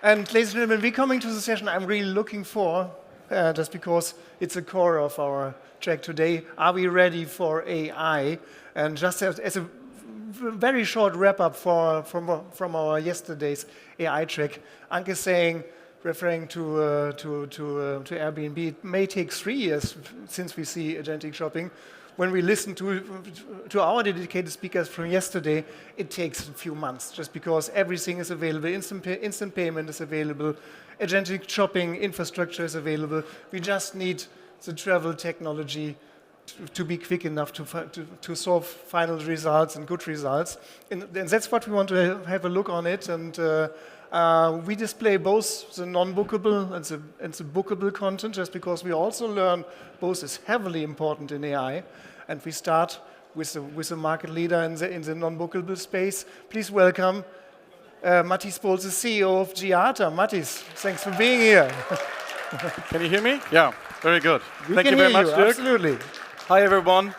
And ladies and gentlemen, we're coming to the session I'm really looking for, just because it's the core of our track today. Are we ready for AI? And just as a very short wrap-up from our yesterday's AI track, Anke is saying, referring to Airbnb, it may take 3 years since we see agentic shopping. When we listen to our dedicated speakers from yesterday, it takes a few months, just because everything is available, instant payment is available, agentic shopping infrastructure is available. We just need the travel technology to be quick enough to solve final results and good results. And that's what we want to have a look on it. And we display both the non-bookable and the bookable content, just because we also learn both is heavily important in AI. And we start with the market leader in the non-bookable space. Please welcome Matthijs Pols, the CEO of GIATA. Matthijs, thanks for being here. Can you hear me? Yeah, very good. Thank you very much, Dirk. Absolutely. Hi, everyone.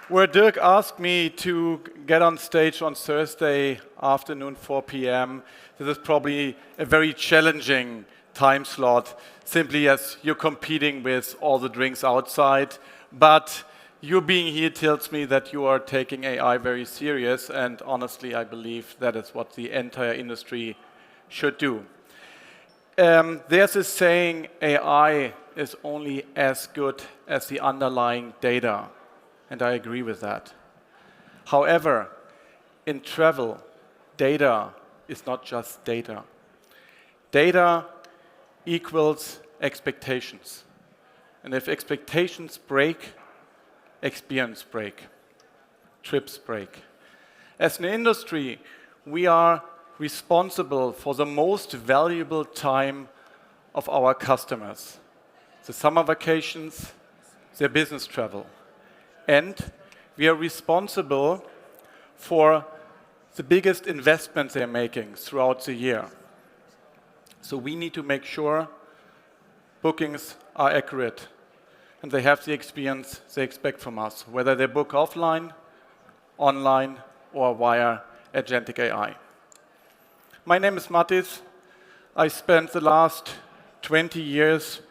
Where Dirk asked me to get on stage on Thursday afternoon, 4 p.m., this is probably a very challenging time slot, simply as you're competing with all the drinks outside. But you being here tells me that you are taking AI very serious, and honestly, I believe that is what the entire industry should do. There's a saying, AI is only as good as the underlying data, and I agree with that. However, in travel, data is not just data. Data equals expectations. And if expectations break, experience break, trips break. As an industry, we are responsible for the most valuable time of our customers. The summer vacations, their business travel. And we are responsible for the biggest investments they're making throughout the year. So we need to make sure bookings are accurate and they have the experience they expect from us, whether they book offline, online, or via agentic AI. My name is Matthijs. I spent the last 20 years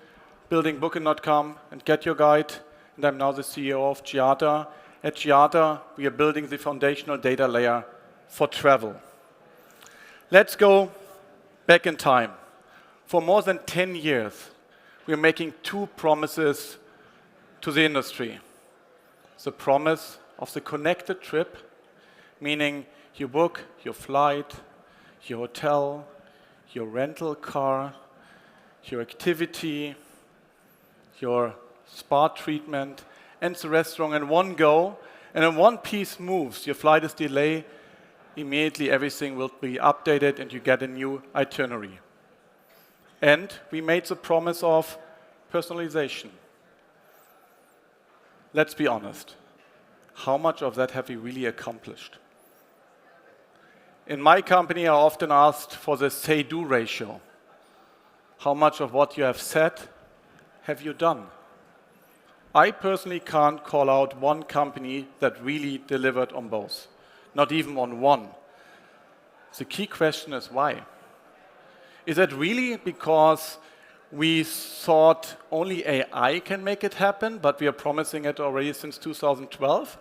building Booking.com and Get Your Guide, and I'm now the CEO of GIATA. At GIATA, we are building the foundational data layer for travel. Let's go back in time. For more than 10 years, we are making two promises to the industry. The promise of the connected trip, meaning you book your flight, your hotel, your rental car, your activity, your spa treatment, and the restaurant in one go, and in one piece moves. Your flight is delayed, immediately everything will be updated and you get a new itinerary. And we made the promise of personalization. Let's be honest. How much of that have we really accomplished? In my company, I often asked for the say-do ratio. How much of what you have said have you done? I personally can't call out one company that really delivered on both, not even on one. The key question is why? Is that really because we thought only AI can make it happen, but we are promising it already since 2012?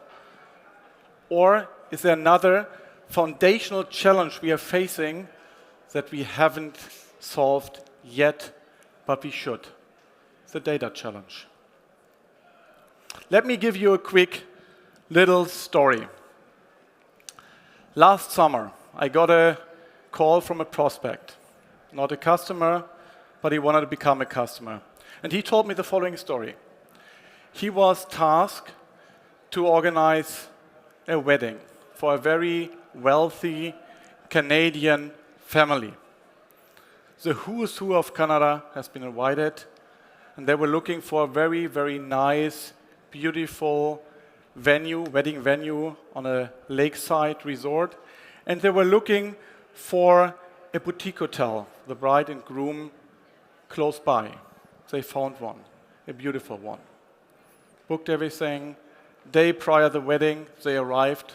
Or is there another foundational challenge we are facing that we haven't solved yet, but we should? The data challenge. Let me give you a quick little story. Last summer, I got a call from a prospect, not a customer, but he wanted to become a customer. And he told me the following story. He was tasked to organize a wedding for a very wealthy Canadian family. The who's who of Canada has been invited, and they were looking for a very, very nice, beautiful venue, wedding venue on a lakeside resort. And they were looking for a boutique hotel, the bride and groom close by. They found one, a beautiful one. Booked everything. Day prior to the wedding, they arrived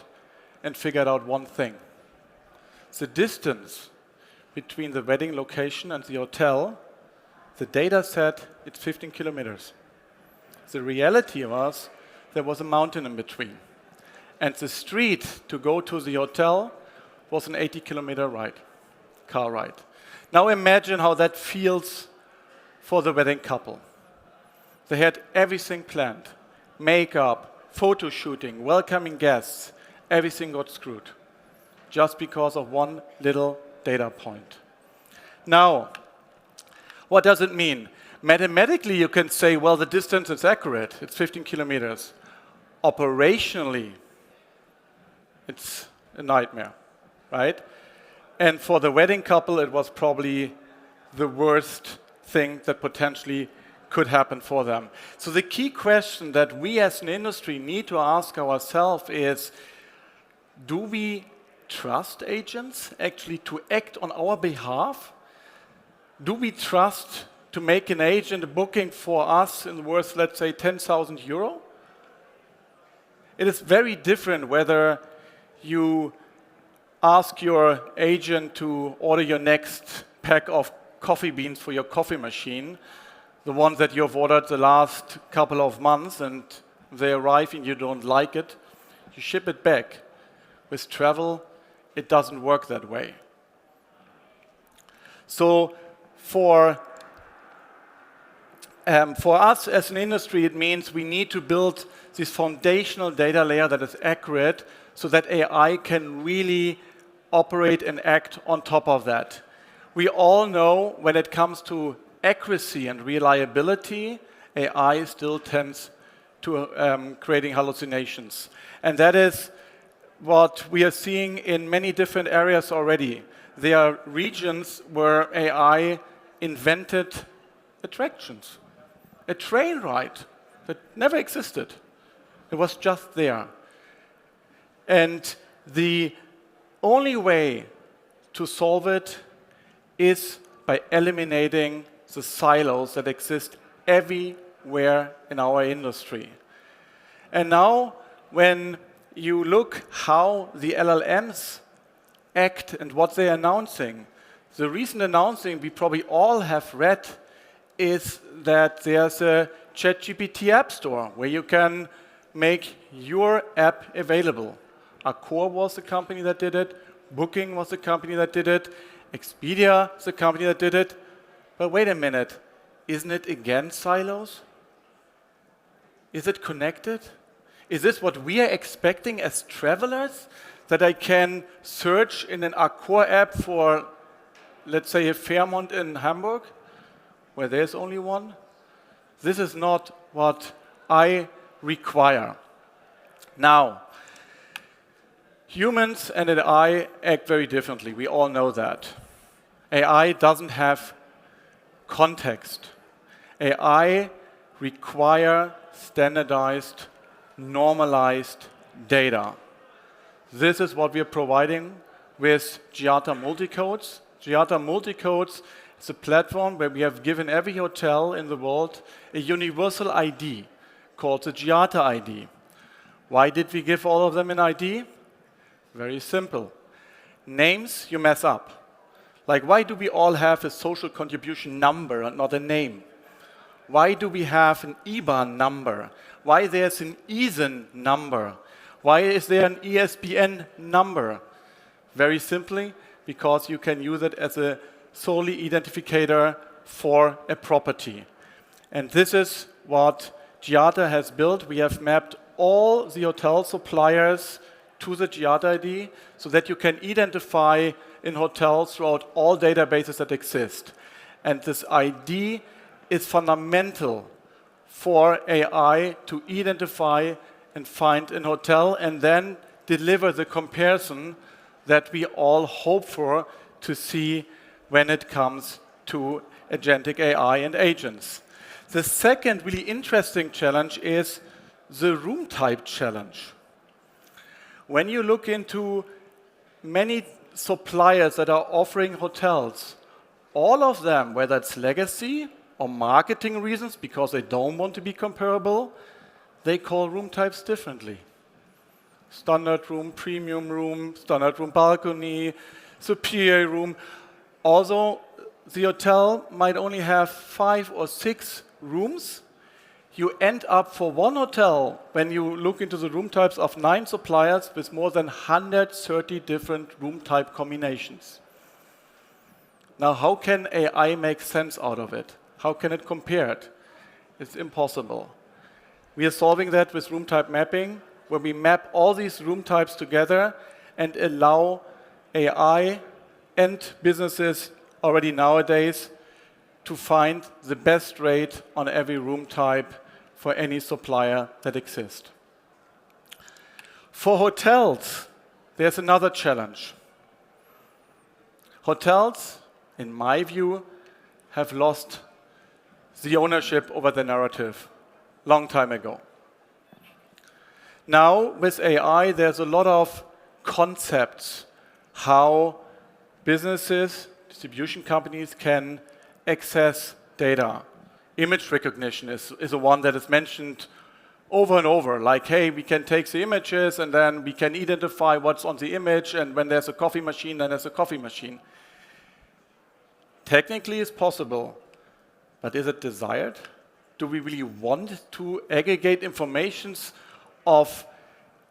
and figured out one thing. The distance between the wedding location and the hotel, the data said it's 15 kilometers. The reality was there was a mountain in between. And the street to go to the hotel was an 80-kilometer ride, car ride. Now imagine how that feels for the wedding couple. They had everything planned. Makeup, photo shooting, welcoming guests. Everything got screwed just because of one little data point. Now, what does it mean? Mathematically, you can say, well, the distance is accurate. It's 15 kilometers. Operationally, it's a nightmare, right? And for the wedding couple, it was probably the worst thing that potentially could happen for them. So the key question that we as an industry need to ask ourselves is, do we trust agents actually to act on our behalf? Do we trust to make an agent a booking for us in worth, let's say, 10,000 euro? It is very different whether you ask your agent to order your next pack of coffee beans for your coffee machine, the ones that you've ordered the last couple of months, and they arrive and you don't like it, you ship it back. With travel, it doesn't work that way. So for us as an industry, it means we need to build this foundational data layer that is accurate so that AI can really operate and act on top of that. We all know when it comes to accuracy and reliability, AI still tends to creating hallucinations. And that is what we are seeing in many different areas already. There are regions where AI invented attractions. A train ride that never existed. It was just there. And the only way to solve it is by eliminating the silos that exist everywhere in our industry. And now, when you look how the LLMs act and what they're announcing, the recent announcing we probably all have read is that there's a ChatGPT app store where you can make your app available. Accor was the company that did it. Booking was the company that did it. Expedia is the company that did it. But wait a minute, isn't it again silos? Is it connected? Is this what we are expecting as travelers? That I can search in an Accor app for, let's say, a Fairmont in Hamburg, where there's only one? This is not what I require. Now, humans and AI act very differently. We all know that. AI doesn't have context. AI require standardized, normalized data. This is what we are providing with GIATA Multicodes. GIATA Multicodes is a platform where we have given every hotel in the world a universal ID called the GIATA ID. Why did we give all of them an ID? Very simple. Names you mess up. Like, why do we all have a social contribution number and not a name? Why do we have an IBAN number? Why there's an ISIN number? Why is there an ESPN number? Very simply, because you can use it as a solely identifier for a property. And this is what GIATA has built. We have mapped all the hotel suppliers to the GIATA ID so that you can identify in hotels throughout all databases that exist. And this ID is fundamental for AI to identify and find an hotel and then deliver the comparison that we all hope for to see when it comes to agentic AI and agents. The second really interesting challenge is the room type challenge. When you look into many suppliers that are offering hotels, all of them, whether it's legacy or marketing reasons because they don't want to be comparable, they call room types differently. Standard room, premium room, standard room balcony, superior room. Also, the hotel might only have 5 or 6 rooms. You end up for one hotel, when you look into the room types of 9 suppliers, with more than 130 different room type combinations. Now, how can AI make sense out of it? How can it compare it? It's impossible. We are solving that with room type mapping, where we map all these room types together and allow AI and businesses already nowadays to find the best rate on every room type for any supplier that exists. For hotels, there's another challenge. Hotels, in my view, have lost the ownership over the narrative long time ago. Now, with AI, there's a lot of concepts how businesses, distribution companies can access data. Image recognition is a one that is mentioned over and over, like, hey, we can take the images and then we can identify what's on the image, and when there's a coffee machine, then there's a coffee machine. Technically, it's possible, but is it desired? Do we really want to aggregate informations of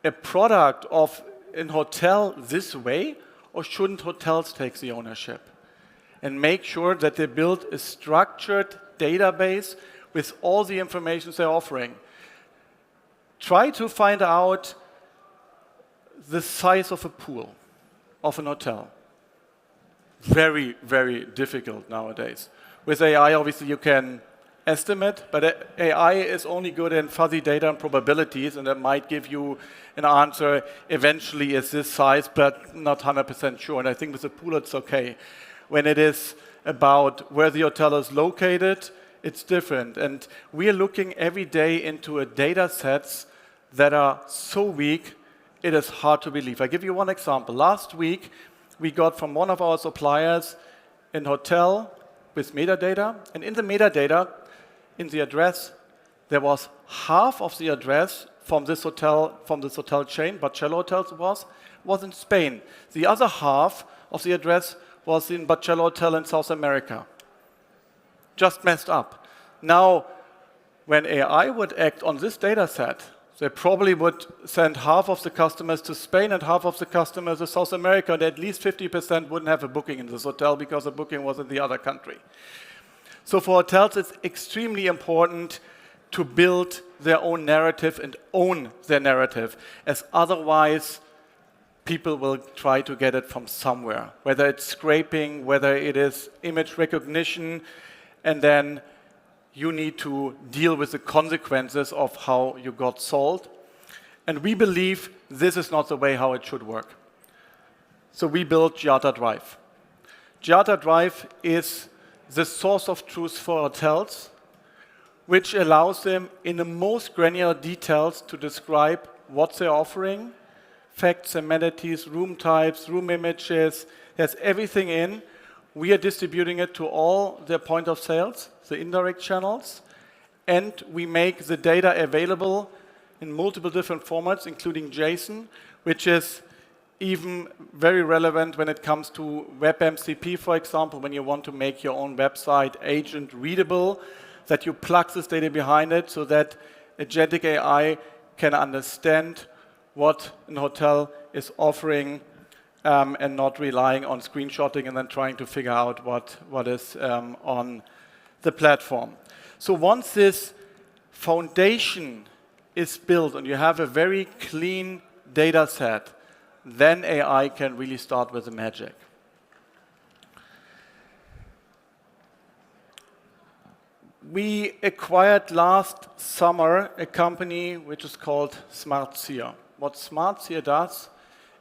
a product of a hotel this way, or shouldn't hotels take the ownership and make sure that they build a structured database with all the information they're offering? Try to find out the size of a pool of an hotel. Very, very difficult nowadays. With AI, obviously, you can estimate, but AI is only good in fuzzy data and probabilities, and that might give you an answer eventually is this size, but not 100% sure. And I think with a pool, it's okay. When it is about where the hotel is located, it's different. And we are looking every day into a data sets that are so weak, it is hard to believe. I give you one example. Last week, we got from one of our suppliers an hotel with metadata, and in the metadata, in the address, there was half of the address from this hotel chain, Barcello Hotels was in Spain. The other half of the address was in Barcello Hotel in South America. Just messed up. Now, when AI would act on this data set, they probably would send half of the customers to Spain and half of the customers to South America, and at least 50% wouldn't have a booking in this hotel because the booking was in the other country. So for hotels, it's extremely important to build their own narrative and own their narrative, as otherwise people will try to get it from somewhere, whether it's scraping, whether it is image recognition, and then you need to deal with the consequences of how you got sold. And we believe this is not the way how it should work. So we built GIATA Drive. GIATA Drive is the source of truth for hotels, which allows them in the most granular details to describe what they're offering, facts, amenities, room types, room images. There's everything in. We are distributing it to all their point of sales, the indirect channels, and we make the data available in multiple different formats, including JSON, which is even very relevant when it comes to WebMCP, for example, when you want to make your own website agent readable, that you plug this data behind it so that Agentic AI can understand what a hotel is offering and not relying on screenshotting and then trying to figure out what is on the platform. So once this foundation is built and you have a very clean data set, then AI can really start with the magic. We acquired last summer a company which is called SmartSeer. What SmartSeer does,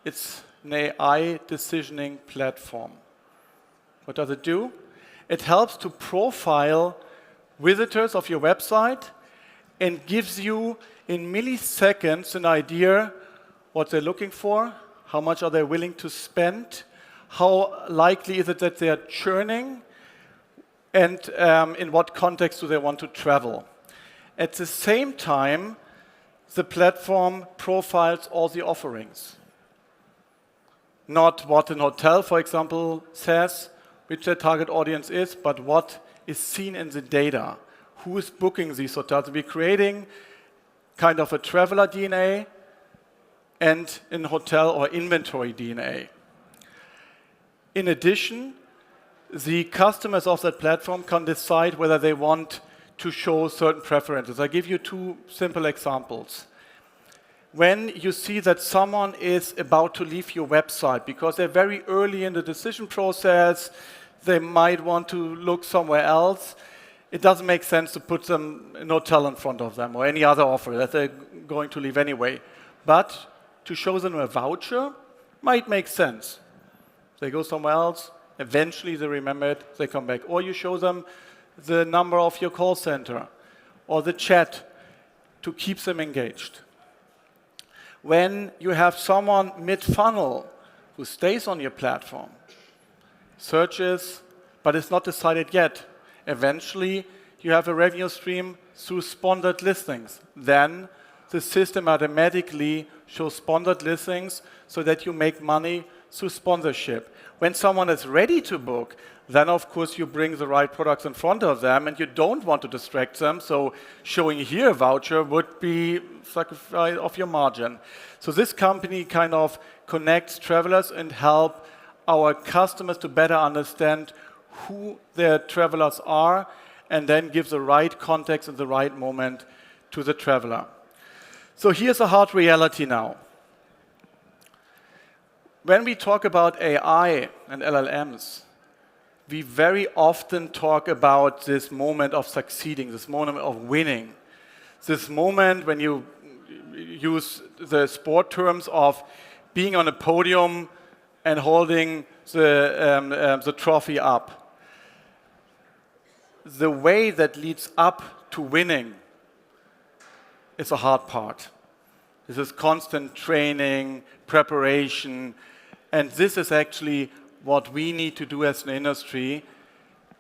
it's an AI decisioning platform. What does it do? It helps to profile visitors of your website and gives you in milliseconds an idea what they're looking for, how much are they willing to spend, how likely is it that they are churning, and in what context do they want to travel. At the same time, the platform profiles all the offerings. Not what an hotel, for example, says, which their target audience is, but what is seen in the data. Who is booking these hotels? We're creating kind of a traveler DNA and in hotel or inventory DNA. In addition, the customers of that platform can decide whether they want to show certain preferences. I give you two simple examples. When you see that someone is about to leave your website because they're very early in the decision process, they might want to look somewhere else, it doesn't make sense to put an hotel in front of them or any other offer that they're going to leave anyway. But to show them a voucher might make sense. They go somewhere else, eventually they remember it, they come back. Or you show them the number of your call center or the chat to keep them engaged. When you have someone mid-funnel who stays on your platform, searches, but it's not decided yet, eventually you have a revenue stream through sponsored listings. Then the system automatically shows sponsored listings so that you make money through sponsorship. When someone is ready to book, then of course you bring the right products in front of them and you don't want to distract them, so showing here a voucher would be sacrifice of your margin. So this company kind of connects travelers and help our customers to better understand who their travelers are and then give the right context in the right moment to the traveler. So here's a hard reality now. When we talk about AI and LLMs, we very often talk about this moment of succeeding, this moment of winning, this moment when you use the sport terms of being on a podium and holding the trophy up. The way that leads up to winning is a hard part. This is constant training, preparation, and this is actually what we need to do as an industry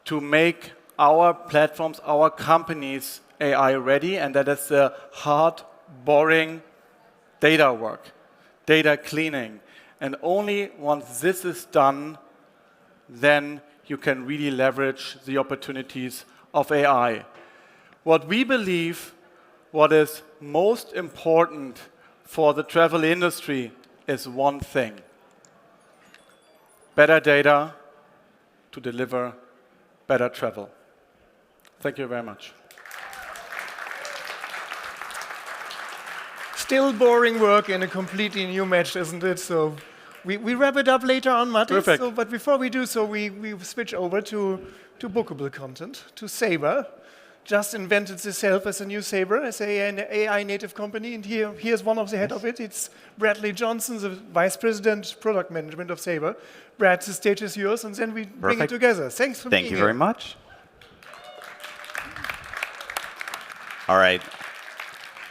to make our platforms, our companies AI ready, and that is the hard, boring data work, data cleaning. And only once this is done, then you can really leverage the opportunities of AI. What we believe, what is most important for the travel industry is one thing: better data to deliver better travel. Thank you very much. Still boring work in a completely new match, isn't it? So we wrap it up later on, Matti. Perfect. So, but before we do so, we switch over to bookable content, to Sabre. Just invented itself as a new Sabre, as an AI native company. And here's one of the head of it. It's Bradley Johnson, the Vice President, Product Management of Sabre. Brad, the stage is yours, and then we bring it together. Thanks for being here. Thank you very much. All right.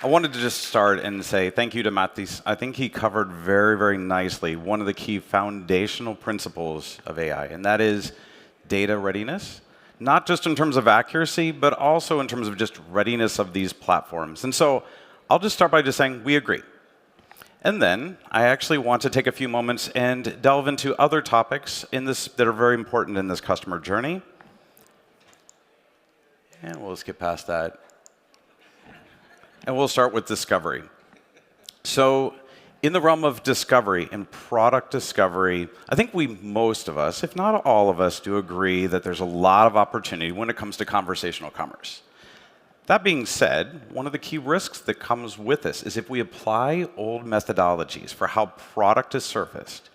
I wanted to just start and say thank you to Matti. I think he covered very, very nicely one of the key foundational principles of AI, and that is data readiness. Not just in terms of accuracy, but also in terms of just readiness of these platforms. And so I'll just start by just saying we agree. And then I actually want to take a few moments and delve into other topics in this that are very important in this customer journey. And we'll skip past that. And we'll start with discovery. So in the realm of discovery and product discovery, I think most of us, if not all of us, do agree that there's a lot of opportunity when it comes to conversational commerce. That being said, one of the key risks that comes with this is if we apply old methodologies for how product is surfaced,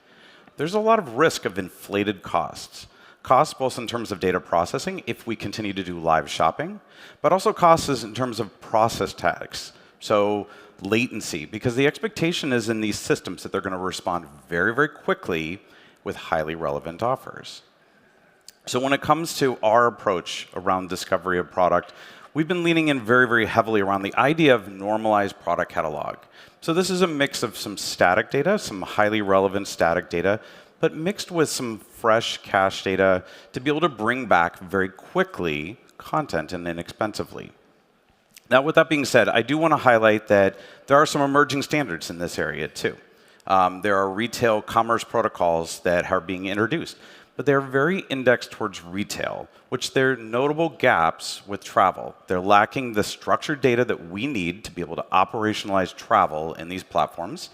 there's a lot of risk of inflated costs. Costs both in terms of data processing, if we continue to do live shopping, but also costs in terms of process tags. So latency, because the expectation is in these systems that they're going to respond very, very quickly with highly relevant offers. So when it comes to our approach around discovery of product, we've been leaning in very, very heavily around the idea of normalized product catalog. So this is a mix of some static data, some highly relevant static data, but mixed with some fresh cache data to be able to bring back very quickly content and inexpensively. Now, with that being said, I do want to highlight that there are some emerging standards in this area too. There are retail commerce protocols that are being introduced, but they're very indexed towards retail, which there are notable gaps with travel. They're lacking the structured data that we need to be able to operationalize travel in these platforms.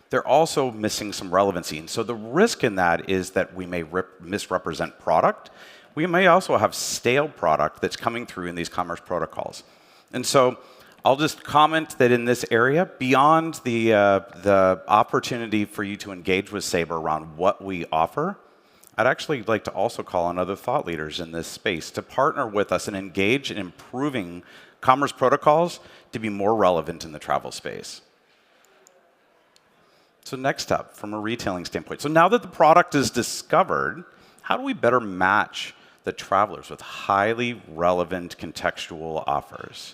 They're also missing some relevancy. And so the risk in that is that we may misrepresent product. We may also have stale product that's coming through in these commerce protocols. And so I'll just comment that in this area, beyond the opportunity for you to engage with Sabre around what we offer, I'd actually like to also call on other thought leaders in this space to partner with us and engage in improving commerce protocols to be more relevant in the travel space. So next up, from a retailing standpoint. So now that the product is discovered, how do we better match the travelers with highly relevant contextual offers?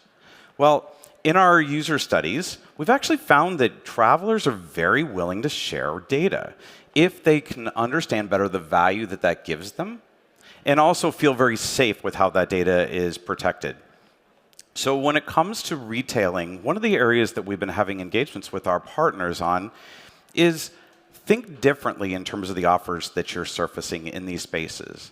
Well, in our user studies, we've actually found that travelers are very willing to share data if they can understand better the value that that gives them and also feel very safe with how that data is protected. So when it comes to retailing, one of the areas that we've been having engagements with our partners on is think differently in terms of the offers that you're surfacing in these spaces.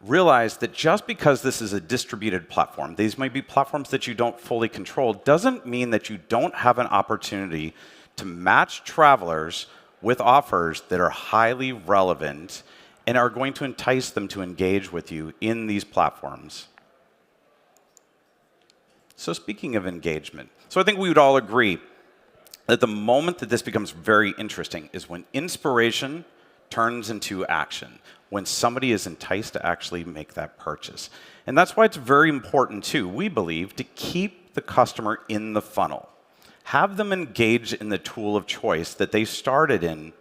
Realize that just because this is a distributed platform, these might be platforms that you don't fully control, doesn't mean that you don't have an opportunity to match travelers with offers that are highly relevant and are going to entice them to engage with you in these platforms. So speaking of engagement, so I think we would all agree that the moment that this becomes very interesting is when inspiration turns into action, when somebody is enticed to actually make that purchase. And that's why it's very important, too, we believe, to keep the customer in the funnel. Have them engage in the tool of choice that they started in.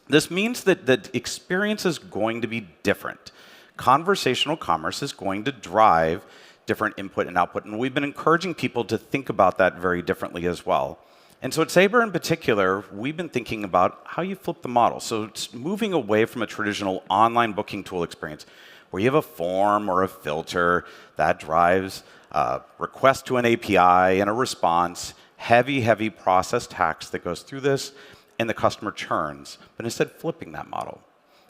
This means that the experience is going to be different. Conversational commerce is going to drive different input and output, and we've been encouraging people to think about that very differently as well. And so at Sabre in particular, we've been thinking about how you flip the model. So it's moving away from a traditional online booking tool experience where you have a form or a filter that drives a request to an API and a response, heavy process tax that goes through this, and the customer churns. But instead flipping that model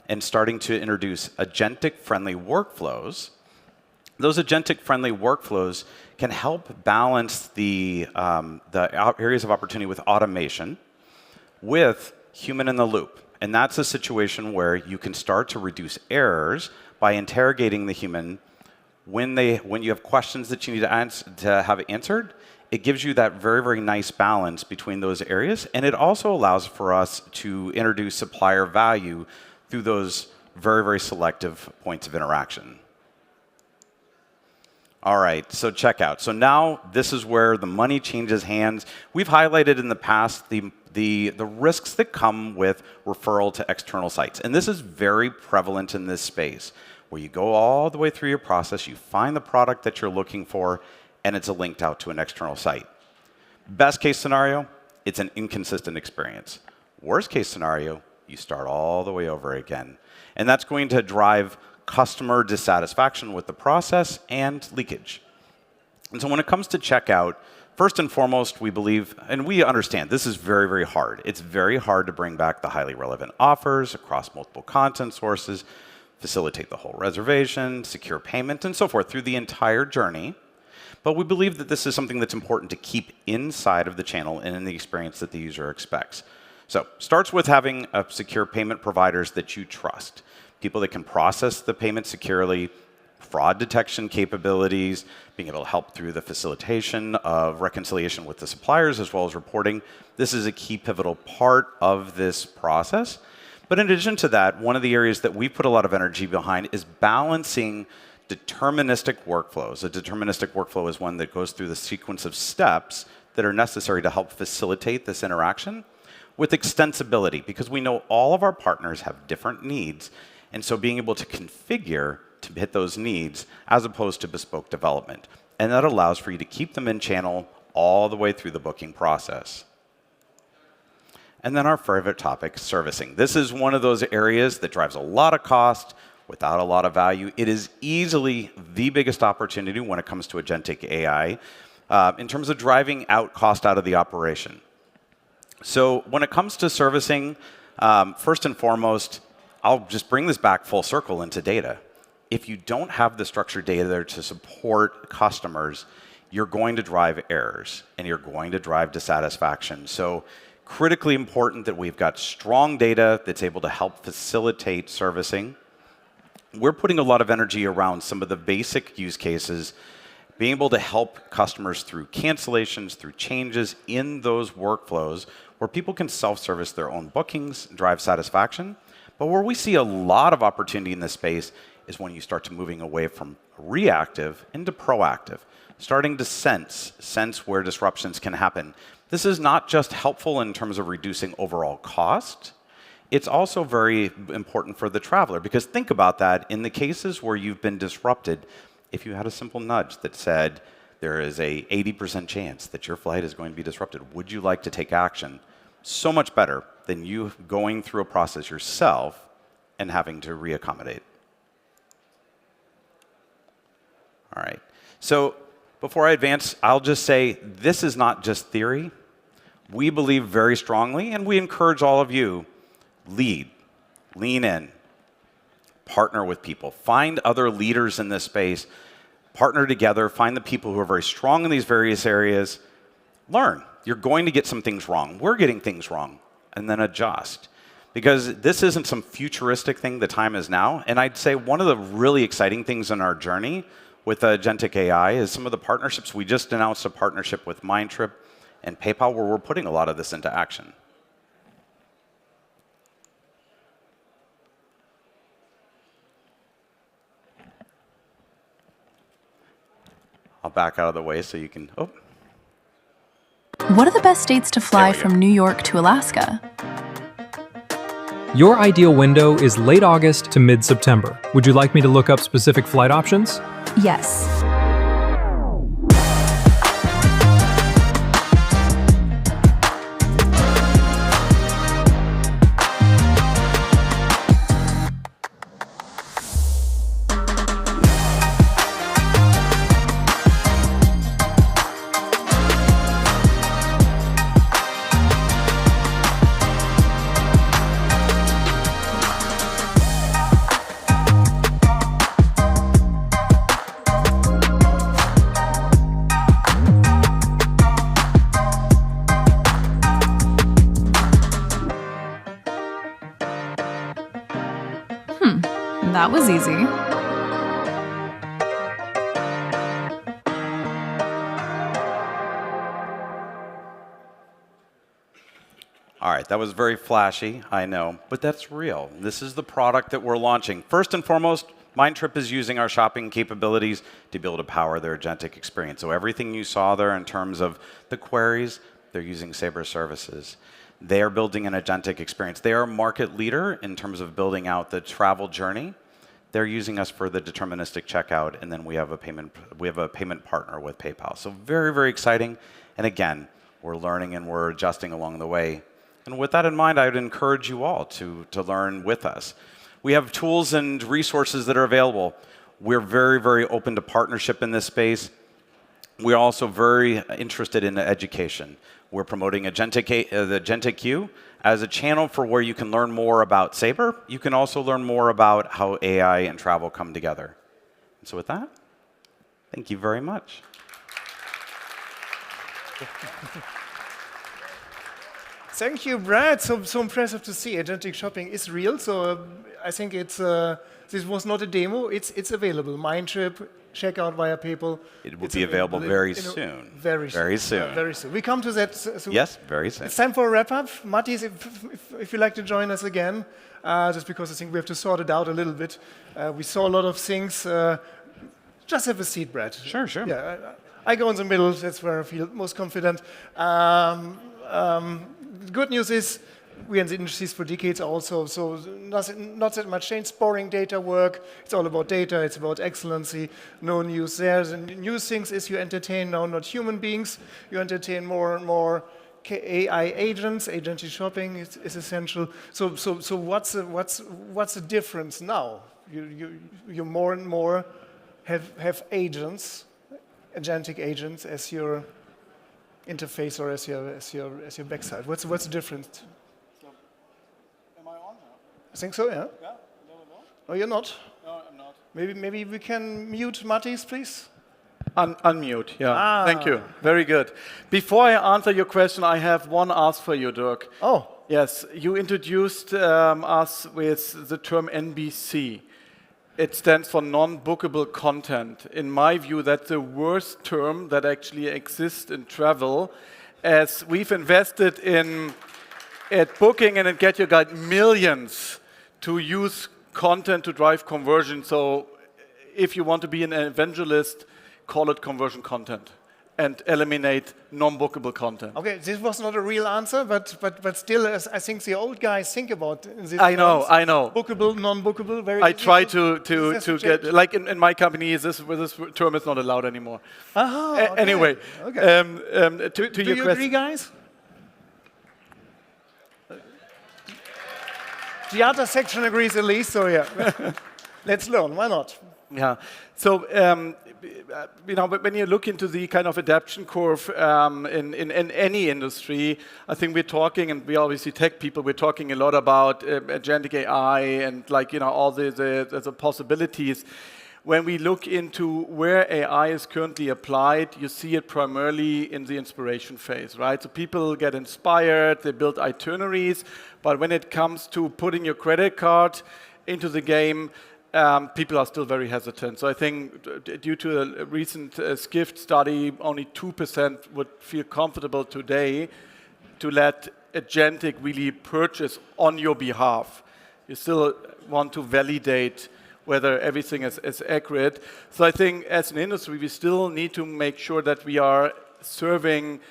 and starting to introduce agentic-friendly workflows. Those agentic-friendly workflows can help balance the areas of opportunity with automation with human in the loop. And that's a situation where you can start to reduce errors by interrogating the human when you have questions that you need to have answered. It gives you that very nice balance between those areas. And it also allows for us to introduce supplier value through those very selective points of interaction. All right, so checkout. So now this is where the money changes hands. We've highlighted in the past the risks that come with referral to external sites. And this is very prevalent in this space, where you go all the way through your process, you find the product that you're looking for, and it's linked out to an external site. Best case scenario, it's an inconsistent experience. Worst case scenario, you start all the way over again. And that's going to drive customer dissatisfaction with the process and leakage. And so when it comes to checkout, first and foremost, we believe, and we understand, this is very hard. It's very hard to bring back the highly relevant offers across multiple content sources, facilitate the whole reservation, secure payment, and so forth through the entire journey. But we believe that this is something that's important to keep inside of the channel and in the experience that the user expects. So starts with having secure payment providers that you trust. People that can process the payment securely, fraud detection capabilities, being able to help through the facilitation of reconciliation with the suppliers as well as reporting. This is a key pivotal part of this process. But in addition to that, one of the areas that we put a lot of energy behind is balancing deterministic workflows. A deterministic workflow is one that goes through the sequence of steps that are necessary to help facilitate this interaction with extensibility, because we know all of our partners have different needs. And so being able to configure to hit those needs as opposed to bespoke development. And that allows for you to keep them in channel all the way through the booking process. And then our favorite topic, servicing. This is one of those areas that drives a lot of cost without a lot of value. It is easily the biggest opportunity when it comes to agentic AI in terms of driving out cost out of the operation. So when it comes to servicing, first and foremost, I'll just bring this back full circle into data. If you don't have the structured data there to support customers, you're going to drive errors and you're going to drive dissatisfaction. So critically important that we've got strong data that's able to help facilitate servicing. We're putting a lot of energy around some of the basic use cases, being able to help customers through cancellations, through changes in those workflows where people can self-service their own bookings, drive satisfaction. But where we see a lot of opportunity in this space is when you start to moving away from reactive into proactive, starting to sense where disruptions can happen. This is not just helpful in terms of reducing overall cost, it's also very important for the traveler, because think about that. In the cases where you've been disrupted, if you had a simple nudge that said, there is a 80% chance that your flight is going to be disrupted, would you like to take action? So much better than you going through a process yourself and having to reaccommodate. All right, so before I advance, I'll just say this is not just theory. We believe very strongly, and we encourage all of you, lead, lean in, partner with people, find other leaders in this space, partner together, find the people who are very strong in these various areas, learn. You're going to get some things wrong. We're getting things wrong, and then adjust. Because this isn't some futuristic thing, the time is now. And I'd say one of the really exciting things in our journey with Agentic AI is some of the partnerships. We just announced a partnership with Mindtrip and PayPal where we're putting a lot of this into action. I'll back out of the way so you can, oh. What are the best dates to fly from New York to Alaska? Your ideal window is late August to mid-September. Would you like me to look up specific flight options? Yes. That was easy. All right, that was very flashy, I know, but that's real. This is the product that we're launching. First and foremost, Mindtrip is using our shopping capabilities to be able to power their agentic experience. So everything you saw there in terms of the queries, they're using Sabre services. They are building an agentic experience. They are a market leader in terms of building out the travel journey. They're using us for the deterministic checkout, and then we have a payment partner with PayPal. So very, very exciting. And again, we're learning and we're adjusting along the way. And with that in mind, I would encourage you all to learn with us. We have tools and resources that are available. We're very, very open to partnership in this space. We're also very interested in education. We're promoting the Agentic as a channel for where you can learn more about Sabre. You can also learn more about how AI and travel come together. And so with that, thank you very much. Thank you, Brad. So impressive to see. Agentic shopping is real. So I think it's this was not a demo. It's available. Mindtrip, checkout via PayPal. It will be available very soon. Very soon. Very soon. We come to that soon. Yes, very soon. It's time for a wrap-up. Mattis, if you'd like to join us again, just because I think we have to sort it out a little bit. We saw a lot of things. Just have a seat, Brad. Sure. Yeah, I go in the middle. That's where I feel most confident. The good news is we're in the industries for decades also, so not that much change. Boring data work. It's all about data. It's about excellency. No news there. The new things is you entertain now not human beings. You entertain more and more AI agents. Agentic shopping is essential. So what's the difference now? You more and more have agents, agentic agents as your interface or as your backside? What's the difference? Am I on? I think so. Yeah. Yeah. No. Oh, you're not. No, I'm not. Maybe we can mute Mattis, please. Unmute, yeah. Thank you. Very good. Before I answer your question, I have one ask for you, Dirk. Oh. Yes, you introduced us with the term NBC. It stands for non-bookable content. In my view, that's the worst term that actually exists in travel, as we've invested in at Booking and at Get Your Guide millions to use content to drive conversion. So if you want to be an evangelist, call it conversion content and eliminate non-bookable content. Okay, this was not a real answer, but still, as I think the old guys think about this. I know. Bookable, non-bookable, very. I try to get like in my company. This term is not allowed anymore. Okay. Anyway, okay. To Do your you question. agree, guys? GIATA section agrees at least, so yeah. Let's learn. Why not? Yeah. So, when you look into the kind of adaptation curve in any industry, I think we're talking, and we obviously tech people, we're talking a lot about agentic AI and all the possibilities. When we look into where AI is currently applied, you see it primarily in the inspiration phase, right? So people get inspired, they build itineraries, but when it comes to putting your credit card into the game, people are still very hesitant. So I think due to a recent Skift study, only 2% would feel comfortable today to let Agentic really purchase on your behalf. You still want to validate whether everything is accurate. So I think as an industry, we still need to make sure that we are serving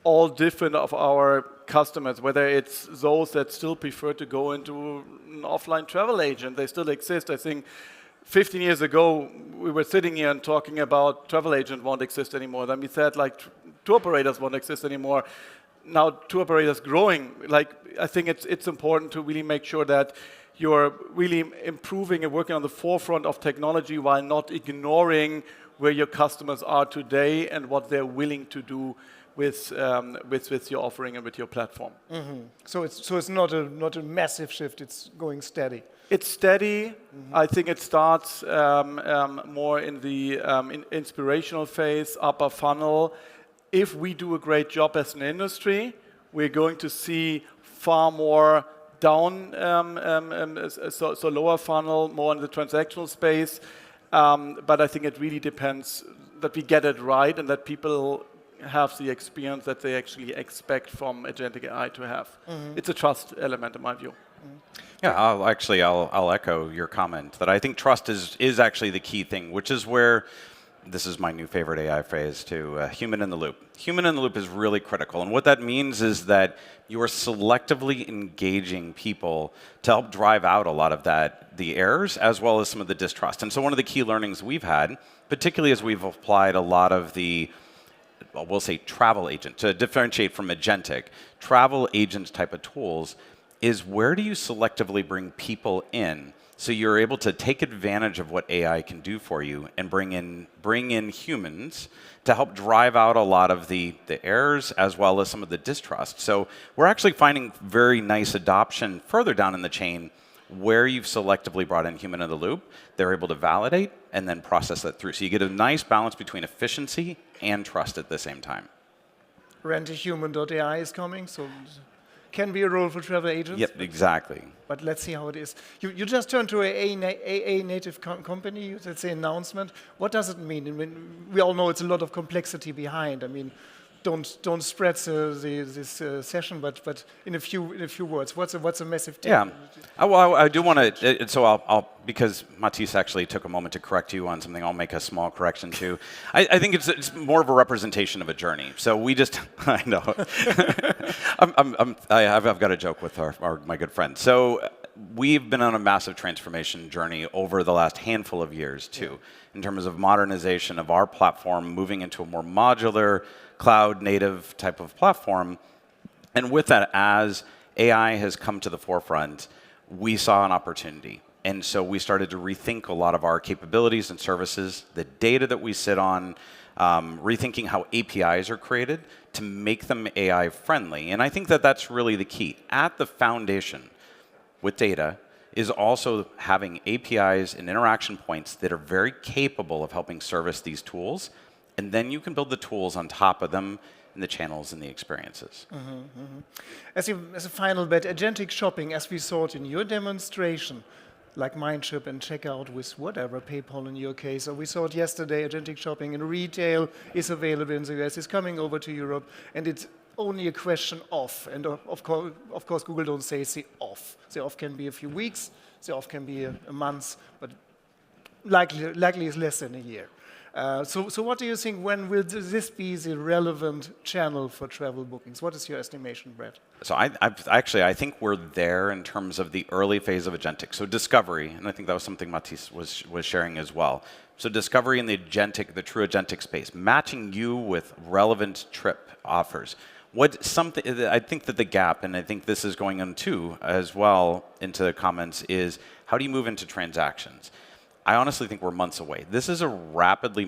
all different of our customers, whether it's those that still prefer to go into an offline travel agent. They still exist. I think 15 years ago, we were sitting here and talking about travel agent won't exist anymore. Then we said tour operators won't exist anymore. Now tour operators growing. I think it's important to really make sure that you're really improving and working on the forefront of technology while not ignoring where your customers are today and what they're willing to do with your offering and with your platform. Mm-hmm. So it's not a massive shift. It's going steady. It's steady. Mm-hmm. I think it starts more in the inspirational phase, upper funnel. If we do a great job as an industry, we're going to see far more down, so lower funnel, more in the transactional space. But I think it really depends that we get it right and that people have the experience that they actually expect from agentic AI to have. Mm-hmm. It's a trust element in my view. Mm-hmm. Yeah, I'll echo your comment that I think trust is actually the key thing, which is where, this is my new favorite AI phrase too, human in the loop. Human in the loop is really critical. And what that means is that you are selectively engaging people to help drive out a lot of the errors, as well as some of the distrust. And so one of the key learnings we've had, particularly as we've applied a lot of the, we'll say travel agent, to differentiate from agentic, travel agent type of tools, is where do you selectively bring people in so you're able to take advantage of what AI can do for you and bring in humans to help drive out a lot of the errors as well as some of the distrust. So we're actually finding very nice adoption further down in the chain where you've selectively brought in human in the loop. They're able to validate and then process that through. So you get a nice balance between efficiency and trust at the same time. Rent-a-human.ai is coming, so can be a role for travel agents. Yep, exactly. But let's see how it is. You just turned to a native company, let's say announcement. What does it mean? I mean, we all know it's a lot of complexity behind. I mean, don't spread this session, but in a few words, what's a massive thing? Yeah, I do want to. So I'll because Matisse actually took a moment to correct you on something. I'll make a small correction too. I think it's more of a representation of a journey. So we just I know I've got a joke with my good friend. So we've been on a massive transformation journey over the last handful of years too, in terms of modernization of our platform, moving into a more modular, cloud-native type of platform. And with that, as AI has come to the forefront, we saw an opportunity. And so we started to rethink a lot of our capabilities and services, the data that we sit on, rethinking how APIs are created to make them AI friendly. And I think that that's really the key. At the foundation with data is also having APIs and interaction points that are very capable of helping service these tools. And then you can build the tools on top of them in the channels and the experiences. As a final bet, agentic shopping, as we saw it in your demonstration, like Mindship and checkout with whatever, PayPal in your case, or we saw it yesterday, agentic shopping in retail is available in the US, is coming over to Europe, and it's only a question of, and of course Google don't say the off. The off can be a few weeks, the off can be a month, but likely is less than a year. So what do you think, when will this be the relevant channel for travel bookings? What is your estimation, Brett? So I think we're there in terms of the early phase of agentic. So discovery, and I think that was something Matisse was sharing as well. So discovery in the agentic, the true agentic space, matching you with relevant trip offers. I think that the gap, and I think this is going on too as well into the comments, is how do you move into transactions? I honestly think we're months away. This is a rapidly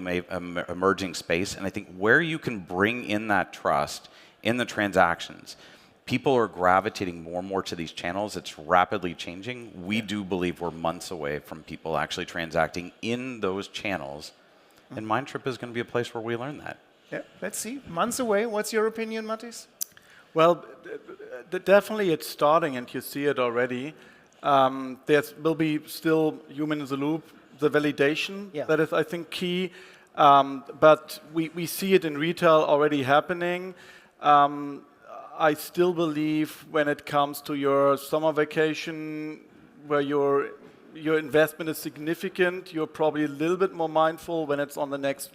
emerging space, and I think where you can bring in that trust in the transactions, people are gravitating more and more to these channels. It's rapidly changing. We do believe we're months away from people actually transacting in those channels, and Mindtrip is going to be a place where we learn that. Yeah, let's see. Months away. What's your opinion, Matisse? Well, definitely it's starting, and you see it already. There will be still human in the loop. The validation, that is, I think, key. But we see it in retail already happening. I still believe when it comes to your summer vacation, where your investment is significant, you're probably a little bit more mindful. When it's on the next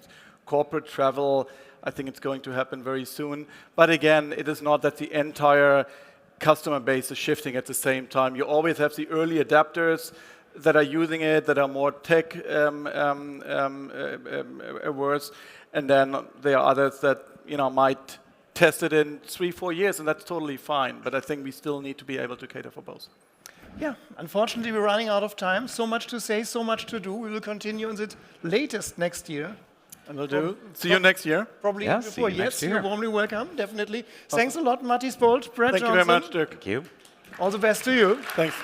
corporate travel, I think it's going to happen very soon. But again, it is not that the entire customer base is shifting at the same time. You always have the early adapters that are using it, that are more tech averse, and then there are others that might test it in 3-4 years, and that's totally fine. But I think we still need to be able to cater for both. Yeah, unfortunately we're running out of time. So much to say, so much to do. We will continue on it latest next year. And we'll do. See you next year. Probably before. Yes, you're warmly welcome. Definitely. Awesome. Thanks a lot, Matisse Bolt, Brett Johnson. Thank you very much, Dirk. Thank you. All the best to you. Thanks.